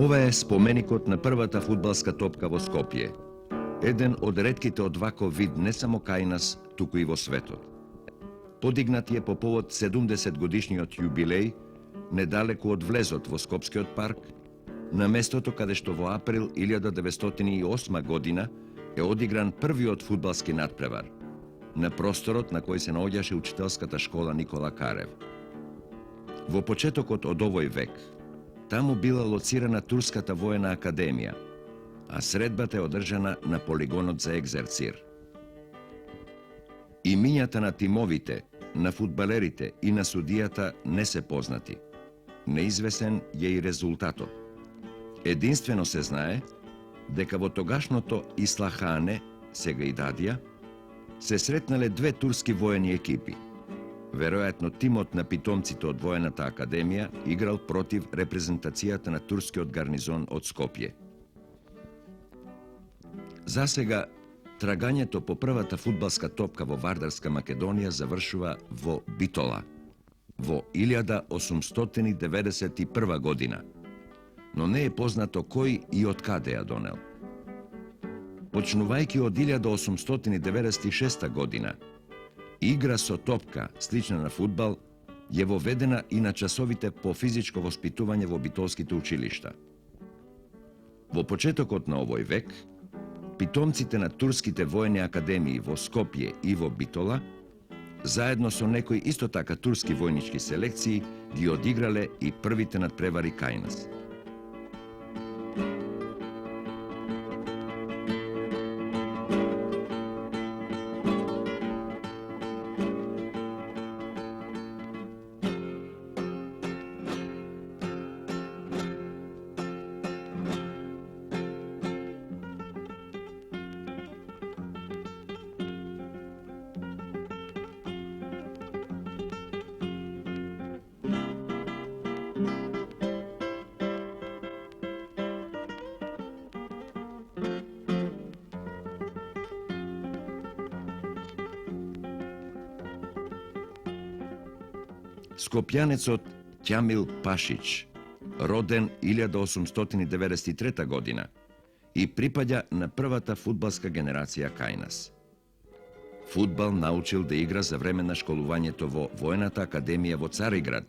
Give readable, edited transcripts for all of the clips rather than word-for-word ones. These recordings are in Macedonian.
Ова е споменикот на првата фудбалска топка во Скопје. Еден од ретките од ваков вид не само кај нас, туку и во светот. Подигнат е по повод 70 годишниот јубилеј, недалеку од влезот во Скопскиот парк, на местото каде што во април 1908 година е одигран првиот фудбалски надпревар, на просторот на кој се наоѓаше учителската школа Никола Карев. Во почетокот од овој век, таму била лоцирана Турската воена академија, а средбата е одржана на полигонот за екзерцир. Имињата на тимовите, на фудбалерите и на судијата не се познати. Неизвесен е и резултатот. Единствено се знае дека во тогашното Ислахане, сега и Дадија, се сретнале две турски воени екипи. Веројатно тимот на питомците од воената академија играл против репрезентацијата на турскиот гарнизон од Скопје. Засега, трагањето по првата фудбалска топка во Вардарска Македонија завршува во Битола, во 1891 година, но не е познато кој и од каде ја донел. Почнувајќи од 1896 година, игра со топка, слична на фудбал, е воведена и на часовите по физичко воспитување во битолските училишта. Во почетокот на овој век, питомците на турските воени академии во Скопје и во Битола, заедно со некои исто така турски војнички селекции, ги одиграле и првите надпревари кај нас. Скопјанецот Ќамил Пашич, роден 1893 година и припаѓа на првата фудбалска генерација кај нас. Фудбал научил да игра за време на школувањето во Воената академија во Цариград,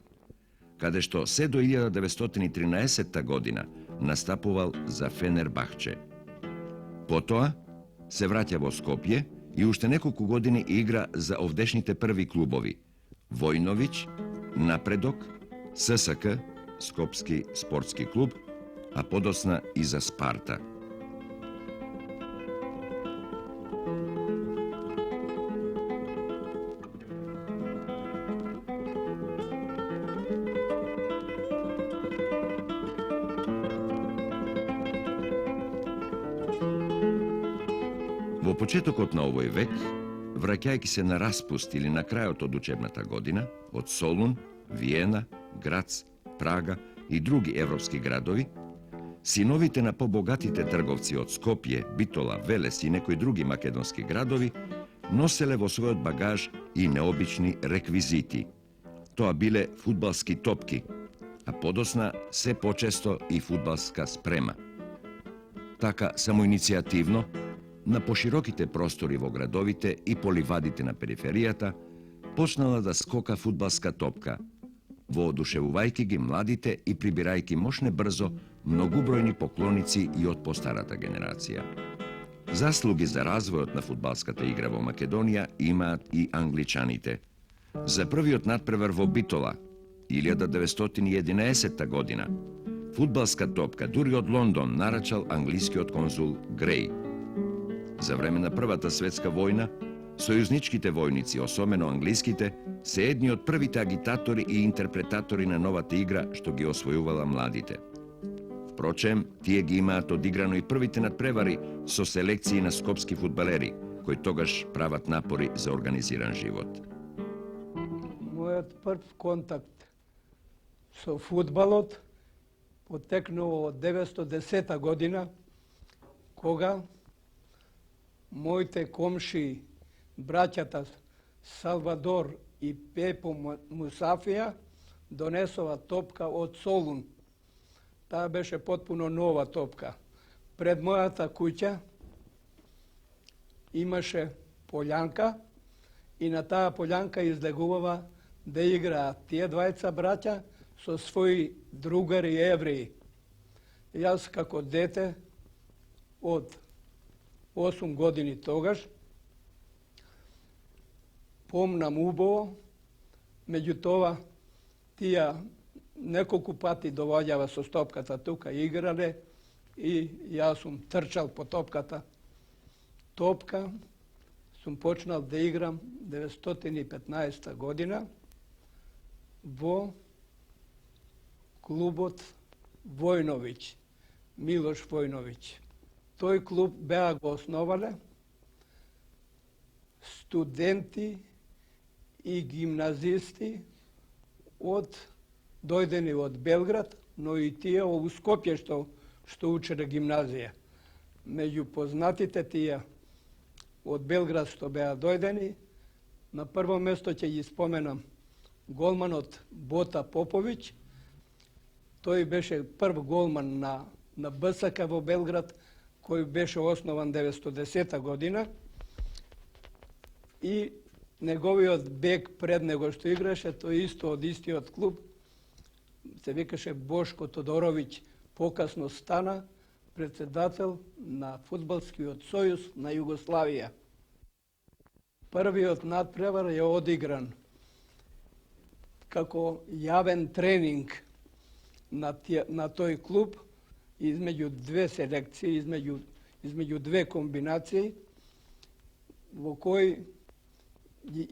каде што се до 1913 година настапувал за Фенербахче. Потоа се враќа во Скопје и уште неколку години игра за овдешните први клубови Војновиќ, Напредок, ССК, Скопски спортски клуб, а подосна и за Спарта. Во почетокот на овој век, враќајќи се на распуст или на крајот од учебната година, од Солун, Виена, Грац, Прага и други европски градови, синовите на побогатите трговци од Скопје, Битола, Велес и некои други македонски градови носеле во својот багаж и необични реквизити. Тоа биле фудбалски топки, а подосна се почесто и фудбалска спрема. Така самоиницијативно, на пошироките простори во градовите и по ливадите на периферијата, почнала да скока фудбалска топка, воодушевувајќи ги младите и прибирајќи мошне брзо многубројни поклоници и од постарата генерација. Заслуги за развојот на фудбалската игра во Македонија имаат и англичаните. За првиот надпревар во Битола, 1911 година, фудбалска топка дури од Лондон нарачал англискиот конзул Греј. За време на Првата светска војна, сојузничките војници, особено англиските, се едни од првите агитатори и интерпретатори на новата игра што ги освојувала младите. Впрочем, тие ги имаат одиграно и првите надпревари со селекции на скопски фудбалери, кои тогаш прават напори за организиран живот. Мојот прв контакт со фудбалот потекнува од 1910 година, кога моите комши, браќата Салвадор и Пепо Мусафија, донесова топка од Солун. Таа беше потпуно нова топка. Пред мојата куќа имаше полјанка и на таа полјанка излегувава да играат тие двајца браќа со своји другари евреи. Јас како дете од 8 години тогаш помнам убаво, меѓутоа тие неколку пати доваѓава со топката тука играле и јас сум трчал по топката. Топка сум почнал да играм 1915 година во клубот Војновиќ, Милош Војновиќ. Тој клуб беа го основале студенти и гимназисти дојдени од Белград, но и тие во Скопје што учеле гимназија. Меѓу познатите тие од Белград што беа дојдени, на прво место ќе ги споменам голманот Бота Поповиќ. Тој беше прв голман на БСК во Белград, кој беше основан 1910 година. И неговиот бек пред него што играше, тој исто од истиот клуб, се викаше Бошко Тодоровиќ, покасно стана председател на Фудбалскиот сојуз на Југославија. Првиот надпревар е одигран како јавен тренинг на тој клуб измеѓу две селекции, измеѓу две комбинации, во кој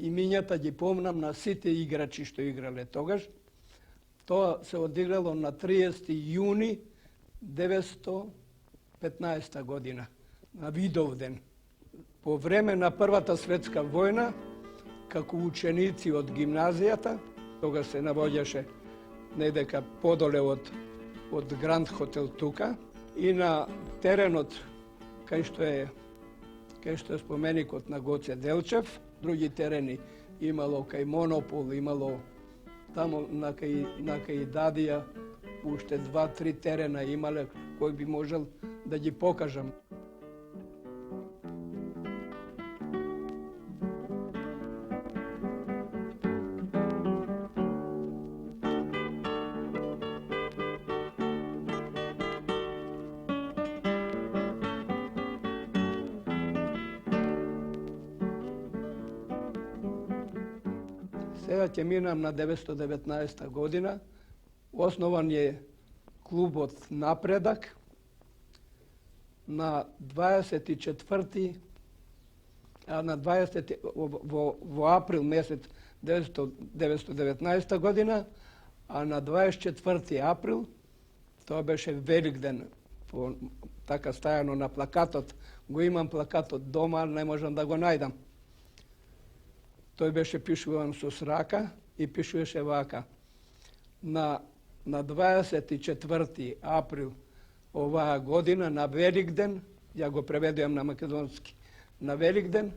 имињата ги помнам на сите играчи што играле тогаш. Тоа се одиграло на 30 јуни 1915 година, на Видовден. По време на Првата светска војна, како ученици од гимназијата, тогаш се навоѓаше недека подоле од Гранд Хотел тука, и на теренот кај што е споменикот на Гоце Делчев, други терени имало кај Монопол, имало тамо на кај Дадија, уште 2-3 терена имале кој би можел да ги покажам. Сега ќе минам на 919 година. Основан е клубот Напредак на 24 на 20 во април месец 919 година, а на 24 април, тоа беше Великден, така стајано на плакатот. Го имам плакатот дома, не можам да го најдам. Тој беше пишуван со рака и пишуваше вака. На 24 април оваа година, на Великден, ја го преведувам на македонски, на Великден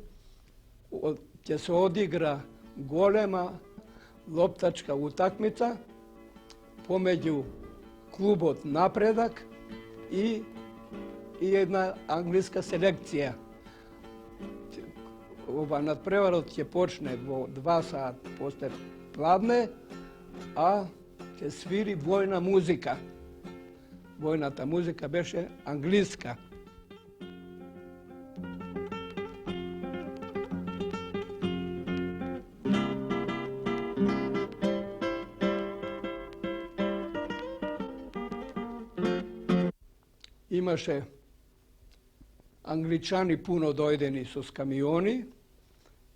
ќе се одигра голема лоптачка утакмица помеѓу клубот Напредак и една англиска селекција. Ова надпреварот ќе почне во 2 сат после пладне, а ќе свири војна музика. Војната музика беше англиска. Имаше англичани пуно дојдени со камиони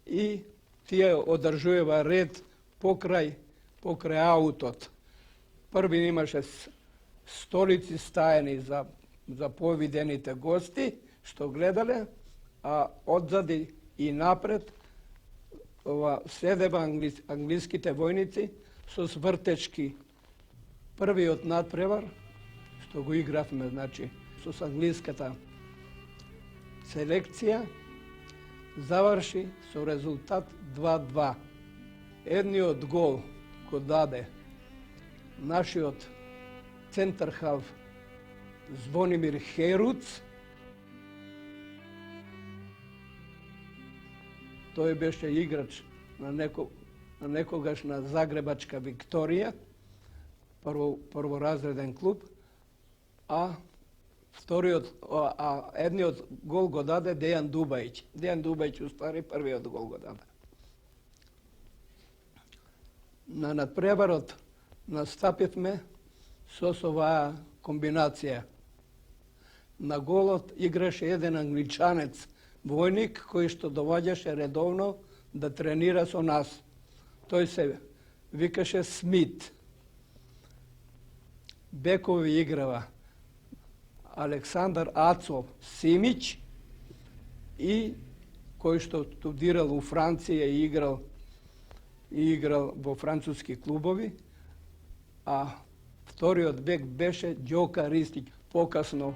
и тие одржува ред покрај аутот. Први имаше столици стаени за повидените гости што гледале, а одзади и напред седева англиските војници со свртечки. Првиот надпревар што го игравме, значи, со англиската селекција, заврши со резултат 2-2. Едниот гол го даде нашиот центар халф Звонимир Херуц. Тој беше играч на некогашна Загребачка Викторија, прворазреден клуб, а едниот гол го даде Дејан Дубајќ. Дејан Дубајќ уствари првиот гол го даде. На надпреварот настапивме со оваа комбинација. На голот играше еден англичанец, војник, кој што доваѓаше редовно да тренира со нас. Тој се викаше Смит. Бекови играва Александар Ацов Симич, и кој што студирал у Франција и играл во француски клубови, а вториот бек беше Ѓока Ристич, покасно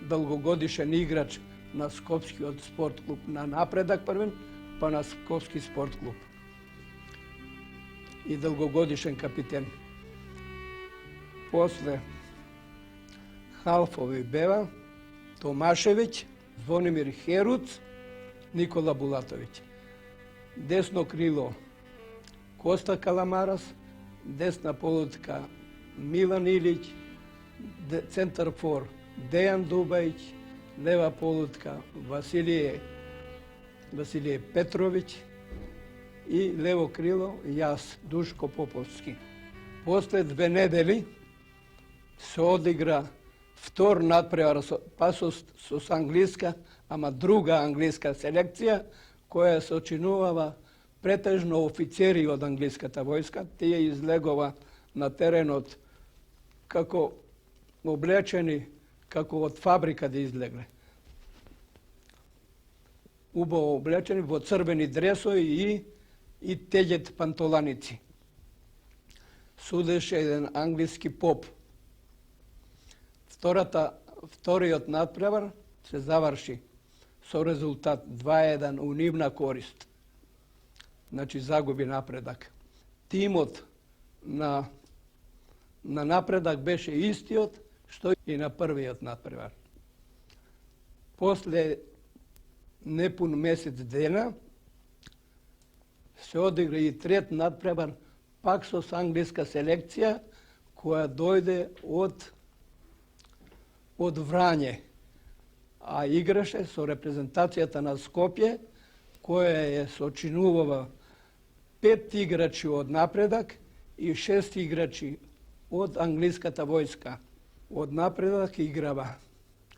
долгогодишен играч на Скопскиот спорт клуб, на Напредак првен, па на Скопски спорт клуб. И долгогодишен капитен. После халфови бева Томашевиќ, Звонимир Херуц, Никола Булатовиќ. Десно крило Коста Каламарас, десна полутка Милан Илиќ, центар фор Дејан Дубајќ, лева полутка Василije Петровиќ и лево крило јас, Душко Поповски. После 2 недели се одигра втор надпревар па со англиска, ама друга англиска селекција, која се очинувава претежно офицери од англиската војска. Тие излегува на теренот како облечени, како од фабрика да излегле. Убаво облечени во црвени дресови и теѓет пантоланици. Судеше еден англиски поп. Вториот надпревар се заврши со резултат 2-1 у нивна корист. Значи загуби Напредак. Тимот на Напредак беше истиот што и на првиот надпревар. После непун месец дена се одигра и трет надпревар, пак со англиска селекција, која дојде од Врање, а играше со репрезентацијата на Скопје, која е сочинувала 5 играчи од Напредак и 6 играчи од англиската војска. Од Напредак играва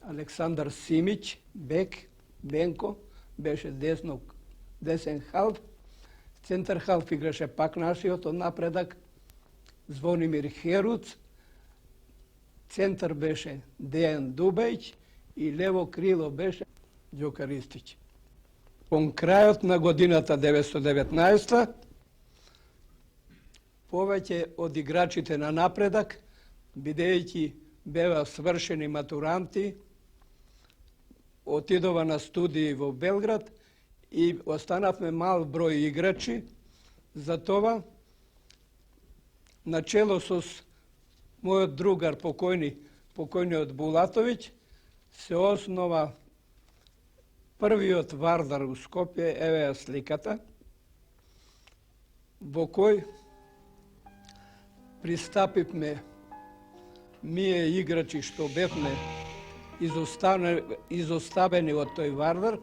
Александар Симиќ, бек, Бенко, беше десен халф. Центар халф играше пак нашиот од Напредак, Звонимир Херуц. Центар беше Дејан Дубејќ и лево крило беше Ѓока Ристиќ. Кон крајот на годината 1919 повеќе од играчите на Напредак, бидејќи беа свршени матуранти, отидова на студии во Белград и останавме мал број играчи. Затоа, начело со мојот другар покојниот Булатовиќ, се основа првиот Вардар у Скопје, еве ја сликата, во кој пристапивме ние играчи што бевме изоставени од тој Вардар.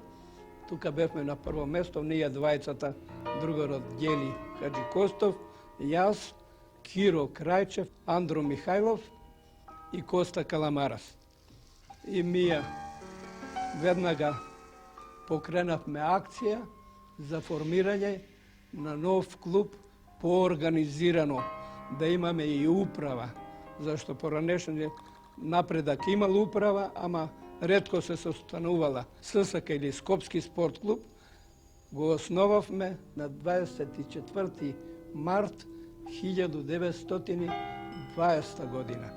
Тука бевме на прво место, ние двајцата, другарот Гели Хаджи Костов, јас, Киро Крајчев, Андро Михајлов и Коста Каламарас. И ние веднага покренавме акција за формирање на нов клуб поорганизирано, да имаме и управа, зашто поранешен Напредак имал управа, ама ретко се состанувала. ССК или Скопски спорт клуб го основавме на 24 март 1920 година.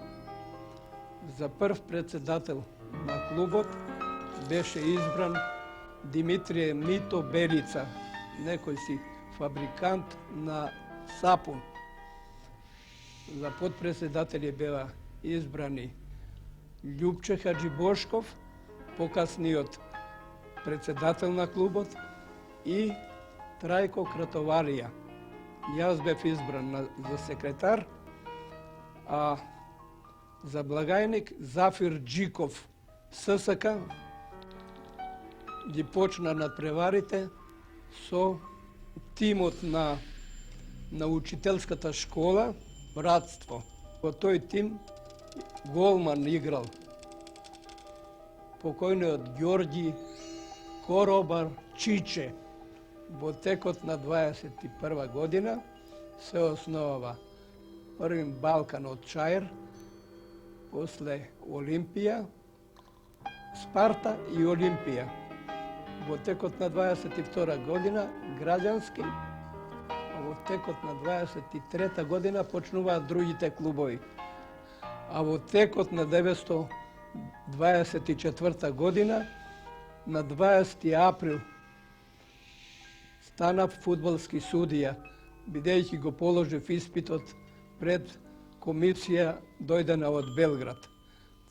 За прв председател на клубот беше избран Димитрije Мито Белица, некој си фабрикант на сапун. За подпредседатели беа избрани Љупче Хаджи Бошков, покасниот председател на клубот, и Трајко Кратоварија. Јас бев избран за секретар, а за благајник Зафир Джиков, ССК, ги почна надпреварите со тимот на учителската школа Братство. Во тој тим голман играл покојниот Ѓорѓи Коробар Чиче. Во текот на 21 година се основава првин Балкан од Чаир, после Олимпија, Спарта и Олимпија. Во текот на 22 година граѓански, а во текот на 23 година почнуваат другите клубови. А во текот на 1924 година, на 20 април, станав фудбалски судија, бидејќи го положив испитот пред комисија дојдена од Белград.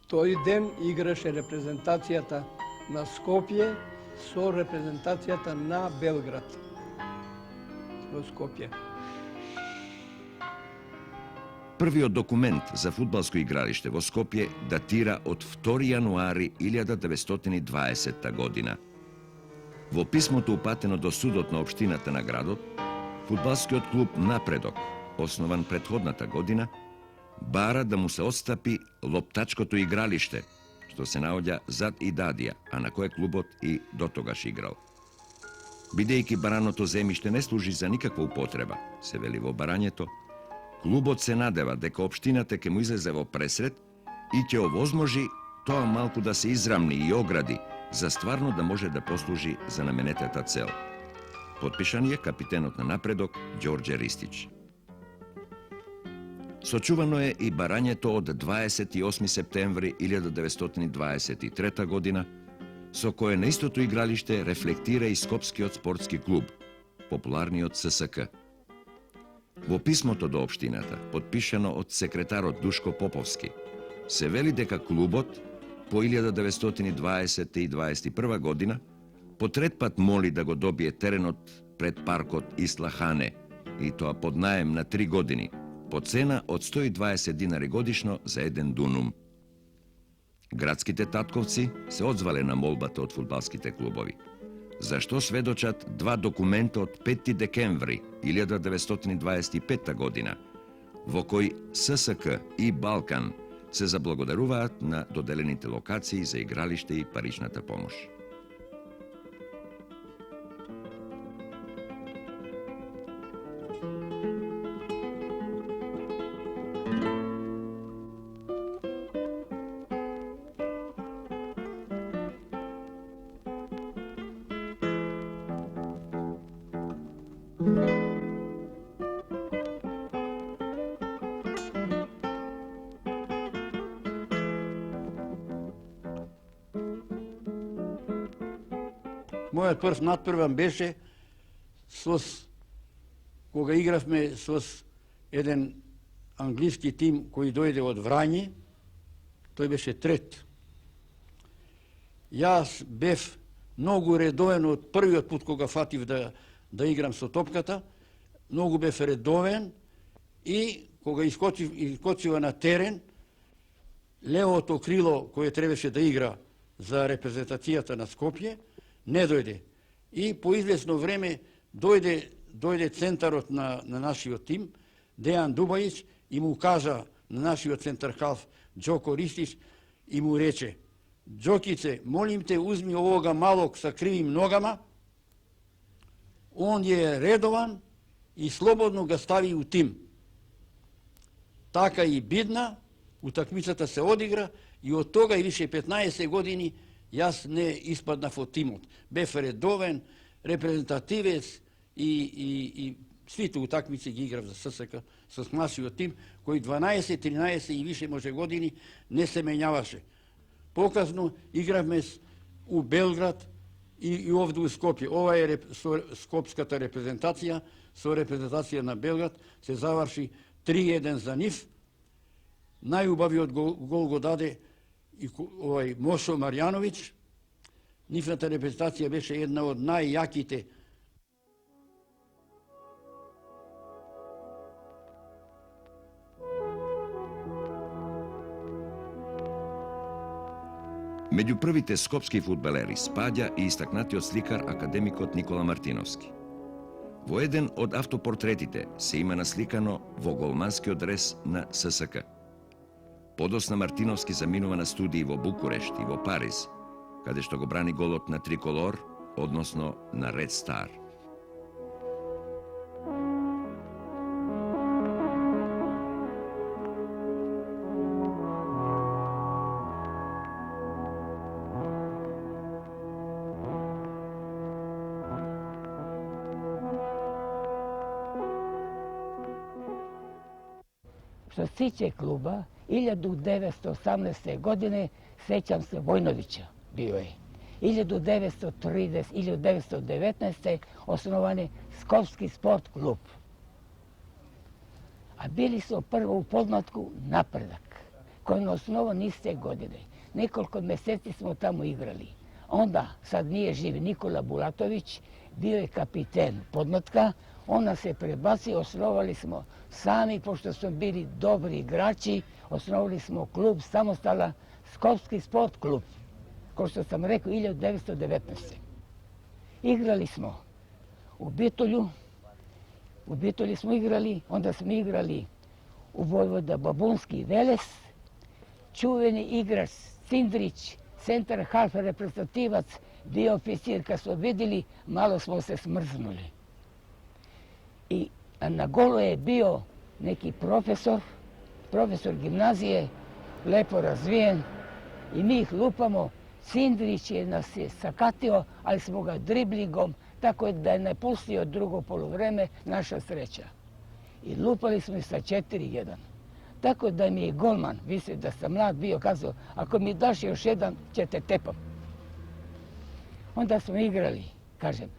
Тој ден играше репрезентацијата на Скопје со репрезентацијата на Белград во Скопје. Првиот документ за фудбалско игралиште во Скопје датира од 2 јануари 1920 година. Во писмото упатено до судот на општината на градот, фудбалскиот клуб Напредок, основан претходната година, бара да му се отстапи лоптачкото игралиште, што се наоѓа зад Идадија, а на кое клубот и дотогаш играл. Бидејќи бараното земјиште не служи за никаква употреба, се вели во барањето, клубот се надева дека општината ќе му излезе во пресред и ќе овозможи тоа малку да се израмни и огради, за стварно да може да послужи за наменетата цел. Потпишан е капитенот на Напредок Ѓорѓе Ристиќ. Сочувано е и барањето од 28 септември 1923 година, со кое на истото игралиште рефлектира и Скопскиот спортски клуб, популарниот ССК. Во писмото до општината, подпишано од секретарот Душко Поповски, се вели дека клубот по 1920 и 21 година по трет пат моли да го добие теренот пред паркот Исла Хане, и тоа под наем на 3 години, по цена од 120 динари годишно за 1 дунум. Градските татковци се одзвале на молбата од фудбалските клубови. за што сведочат два документа од 5 декември 1925 година, во кој ССК и Балкан се заблагодаруваат на доделените локации за игралиште и паричната помош. Мојот прв надпрван беше кога игравме со еден англиски тим кој дојде од Врање, тој беше трет. Јас бев многу редовен од првиот пат кога фатив да играм со топката, многу бев редовен и кога искочива на терен, левото крило кое требаше да игра за репрезентацијата на Скопје, не дојде. И по известно време дојде центарот на нашиот тим, Дејан Дубајич, и му кажа на нашиот центар халф Џоко Ристич и му рече: Џокице, молим те, узми овога малок са кривим ногама, он е редован и слободно ga стави у тим. Така и бидна, утакмицата се одигра и од тога и више 15 години јас не испаднав од тимот. Бев редовен, репрезентативец и свите утакмици ги играв за ССК со нашиот тим, кој 12, 13 и више може години не се менјаваше. Показно игравме у Белград и овде у Скопје. Ова е скопската репрезентација, со репрезентација на Белград се заврши 3-1 за нив. Најубавиот гол го даде и Мошо Марјановиќ. Нивната репрезентација беше една од најјаките. Меѓу првите скопски фудбалери спаѓа и истакнатиот сликар академикот Никола Мартиновски. Во еден од автопортретите се има насликано во голманскиот дрес на ССК. Подосна Мартиновски заминува на студии во Букурешт и во Париз, каде што го брани голот на триколор, односно на Ред Стар. Što se tiče kluba, 1918. godine, sećam se Vojnovića bio je. 1930, 1919. osnovan je Skopski sport klub. A bili su prvo u podmlatku Napredak, koji je osnovan iste godine. Nekoliko meseci smo tamo igrali. Onda, sad nije živ, Nikola Bulatović, bio je kapiten podmlatka. Ona se prebaci, osnovali smo sami, pošto smo bili dobri igrači, osnovali smo klub, samostala Skopski sport klub, kao što sam rekao, 1919. Igrali smo u Bitolju smo igrali, onda smo igrali u Vojvoda Babunski Veles, čuveni igrač Cindrić, centar half reprezentativac, bio oficir, kad smo vidjeli, malo smo se smrznuli. I na golu je bio neki profesor gimnazije, lepo razvijen, i mi ih lupamo. Cindrić nas je sakatio, ali smo ga driblingom, tako da je napustio drugo poluvreme, naša sreća. I lupali smo ih sa 4-1. Tako da mi je golman, misli da sam mlad bio, kazao, ako mi daš još jedan, će te tepam. Onda smo igrali, kažem,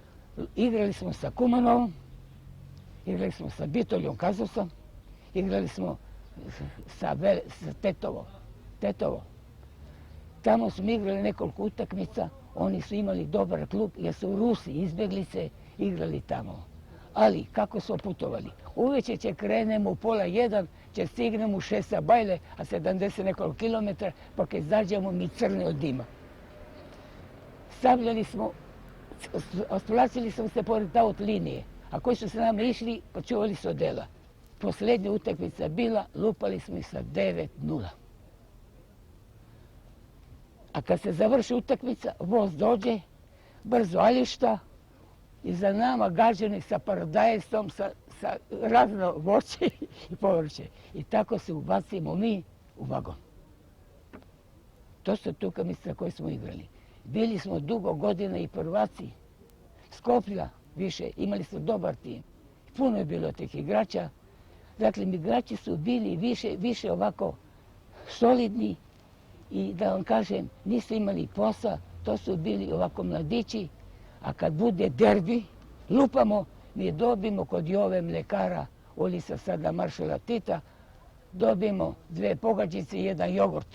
igrali smo sa Kumanovom, igrali smo sa Bitoljom, kazao sam, igrali smo sa Tetovo. Tamo smo igrali nekoliko utakmica, oni su imali dobar klub jer su Rusi, izbjeglice, igrali tamo. Ali kako smo putovali? Uveče će krenemo u 12:30, će stignemo u 6 sa Bajle, a 70 nekoliko kilometara, pa kad izađemo mi crne od dima. Stavljali smo Splasili smo se pored aut linije, a koji su s nama išli, pa čuvali su odela. Posljednja utakmica bila, lupali smo ih sa 9:0. A kad se završi utakmica, voz dođe, brzo aljušta, i za nama gađani sa paradajesom, sa razno voće i povrće. I tako se ubacimo mi u vagon. To su utakmice koje smo igrali. Bili smo dugo godina i prvaci. Skoplja više, imali smo dobar tim. Puno je bilo tih igrača. Dakle, igrači su bili više ovako solidni i da vam kažem, nisu imali posla, to su bili ovako mladići, a kad bude derbi, lupamo, mi dobimo kod Jove mljekara, ulica sada Maršala Tita, dobijemo 2 pogačice i 1 jogurt.